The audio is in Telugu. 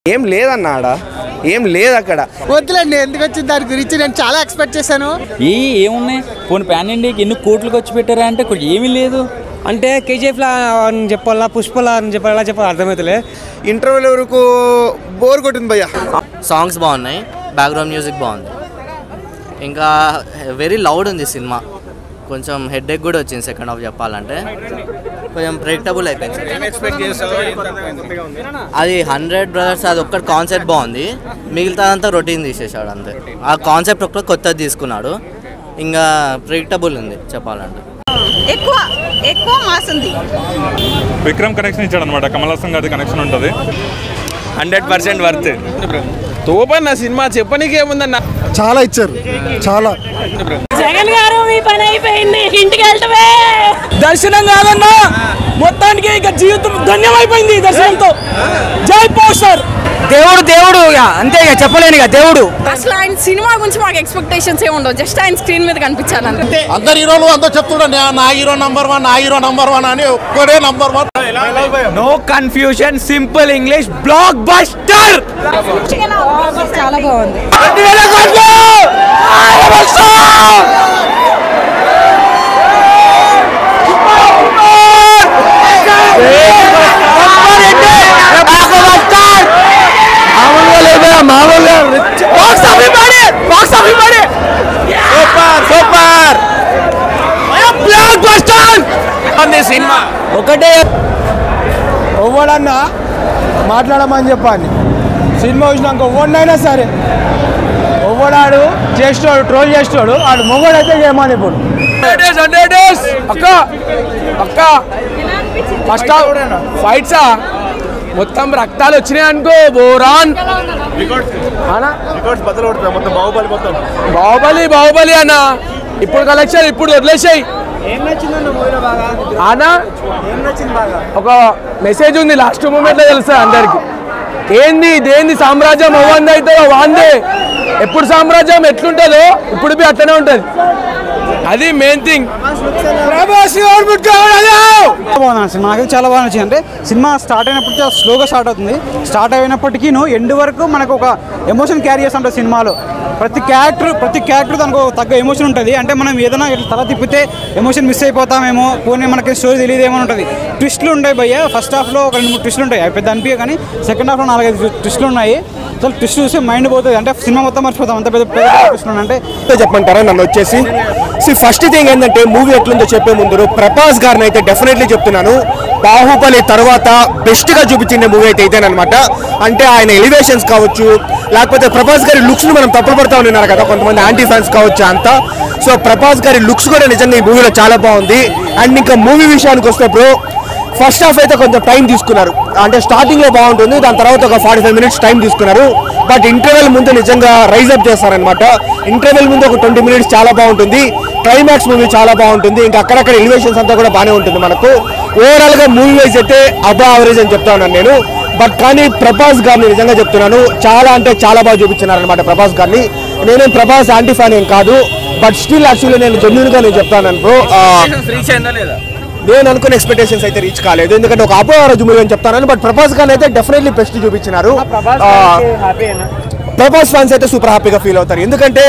ఏం లేదన్నాడా ఏం లేదు అక్కడ వద్దులండి ఎందుకు వచ్చింది దాని గురించి నేను చాలా ఎక్స్పెక్ట్ చేశాను ఏమున్నాయి పోనీ పాన్ ఇండియాకి ఎన్ని కోట్లకు వచ్చి పెట్టారా అంటే ఏమీ లేదు అంటే కేజీఎఫ్లా అని చెప్పాలా పుష్పలా అని చెప్పాలి ఎలా చెప్పాలి అర్థమవుతలే ఇంటర్వ్యూల వరకు బోర్ కొట్టింది భయ్యా సాంగ్స్ బాగున్నాయి బ్యాక్గ్రౌండ్ మ్యూజిక్ బాగుంది ఇంకా వెరీ లౌడ్ ఉంది సినిమా కొంచెం హెడ్ఏక్ కూడా వచ్చింది సెకండ్ హాఫ్ చెప్పాలంటే కొంచెం ప్రెడిక్టబుల్ అయిపోయింది అది 100 బ్రదర్స్ అది ఒక్కటి కాన్సెప్ట్ బాగుంది మిగతాదంతా రొటీన్ తీసేసాడు అంతే ఆ కాన్సెప్ట్ ఒక్కటి కొత్తది తీసుకున్నాడు ఇంకా ప్రెడిక్టబుల్ ఉంది చెప్పాలంటే ఎక్కువ మాస్ ఉంది విక్రమ్ కనెక్షన్ ఇచ్చాడు అనమాట కమల్ హాసన్ గారి కనెక్షన్ ఉంటుంది 100% వర్త్ తోపన్న సినిమా చెప్పనీకి ఏముందన్న చాలా ఇచ్చారు చాలా జగన్ గారు మీ పని అయిపోయింది ఇంటికి వెళ్తావే దర్శనం కాదన్నా మొత్తానికి ఇక జీవితం ధన్యమైపోయింది దర్శనంతో జై పోస్టర్ దేవుడు అంతే ఇక చెప్పలేను ఇక దేవుడు అసలు ఆయన సినిమా గురించి మాకు ఎక్స్పెక్టేషన్స్ ఏమి ఉండవు జస్ట్ ఆయన స్క్రీన్ మీద కనిపించాలి అంతే అందరు హీరోలు అందరూ చెప్తున్నా నా హీరో నంబర్ 1 అని ఒక్కడే number 1 no confusion simple English blockbuster చాలా బాగుంది సినిమా ఒకటే ఎవడన్నా మాట్లాడమని చెప్పాలి సినిమా చూసినాక ఎవడైనా సరే ఎవడాడు చేస్తాడు ట్రోల్ చేస్తాడు ఆడు మొగడైతే చేయమని ఇప్పుడు అక్క ఫస్ట్ ఫైట్సా మొత్తం రక్తాలు వచ్చినాయి అనుకో బోరాన్ బాహుబలి అన్న ఇప్పుడు కలెక్షన్ ఇప్పుడు వదిలేసాయి అన్నా ఒక మెసేజ్ ఉంది లాస్ట్ మూమెంట్ లో తెలుసా అందరికి దేంది సామ్రాజ్యం అవ్వంది అయితే వాందే ఎప్పుడు సామ్రాజ్యం ఎట్లుంటుందో ఇప్పుడు బి అట్లనే ఉంటుంది అది మెయిన్ థింగ్ నాకు చాలా బాగా నచ్చింది అంటే సినిమా స్టార్ట్ అయినప్పుడు చాలా స్లోగా స్టార్ట్ అవుతుంది స్టార్ట్ అయినప్పటికీ ఎండ్ వరకు మనకు ఒక ఎమోషన్ క్యారీ చేస్తుంటుంది సినిమాలో ప్రతి క్యారెక్టర్ దానికి తగ్గ ఎమోషన్ ఉంటుంది అంటే మనం ఏదైనా తల తిప్పితే ఎమోషన్ మిస్ అయిపోతామేమో పోనీ మనకి స్టోరీ తెలియదేమో ఉంటుంది ట్విస్టులు ఉంటాయి భయ్య ఫస్ట్ హాఫ్లో ఒక 2-3 ట్విస్టులు ఉంటాయి అవి పెద్ద అనిపించే కానీ సెకండ్ హాఫ్లో 4-5 ట్విస్టులు ఉన్నాయి అసలు ట్విస్ట్ చూస్తే మైండ్ పోతుంది అంటే సినిమా మొత్తం మర్చిపోతాం అంత పెద్ద ట్విస్టులు అంటే చెప్పమంటారా నన్ను వచ్చేసి ఫస్ట్ థింగ్ ఏంటంటే మూవీ ఎట్లుందో చెప్పే ముందు ప్రభాస్ గారిని అయితే డెఫినెట్లీ చెప్తున్నాను బాహుబలి తర్వాత బెస్ట్ గా చూపించిన మూవీ అయితే ఇదేనమాట అంటే ఆయన ఎలివేషన్స్ కావచ్చు లేకపోతే ప్రభాస్ గారి లుక్స్ ను మనం తప్పులు పడతా ఉన్నారు కదా కొంతమంది యాంటీ ఫ్యాన్స్ కావచ్చు అంతా సో ప్రభాస్ గారి లుక్స్ కూడా నిజంగా ఈ మూవీలో చాలా బాగుంది అండ్ ఇంకా మూవీ విషయానికి వస్తే బ్రో ఫస్ట్ హాఫ్ అయితే కొంచెం టైం తీసుకున్నారు అంటే స్టార్టింగ్ లో బాగుంటుంది దాని తర్వాత ఒక 45 మినిట్స్ టైం తీసుకున్నారు బట్ ఇంటర్వెల్ ముందు నిజంగా రైజ్ అప్ చేస్తారనమాట ఇంటర్వెల్ ముందు ఒక 20 మినిట్స్ చాలా బాగుంటుంది క్లైమాక్స్ మూవీ చాలా బాగుంటుంది ఇంకా అక్కడక్కడ ఎలివేషన్స్ అంతా కూడా బాగానే ఉంటుంది మనకు ఓవరాల్ గా మూవీ వైజ్ అయితే అబౌవ్ యావరేజ్ అని చెప్తా ఉన్నాను నేను బట్ కానీ ప్రభాస్ గారిని నిజంగా చెప్తున్నాను చాలా అంటే చాలా బాగా చూపించినారు అనమాట ప్రభాస్ గారిని నేనేం ప్రభాస్ యాంటీ ఫ్యాన్ ఏం కాదు బట్ స్టిల్ యాక్చువల్లీ నేను జెన్యూన్ గా నేను చెప్తాను బ్రో నేను అనుకున్న ఎక్స్పెక్టేషన్స్ అయితే రీచ్ కాలేదు ఎందుకంటే ఒక అబౌవ్ యావరేజ్ మూవీ అని చెప్తాను బట్ ప్రభాస్ గారిని అయితే డెఫినెట్లీ బెస్ట్ చూపించినారు ప్రభాస్ ఫ్యాన్స్ అయితే సూపర్ హ్యాపీగా ఫీల్ అవుతారు ఎందుకంటే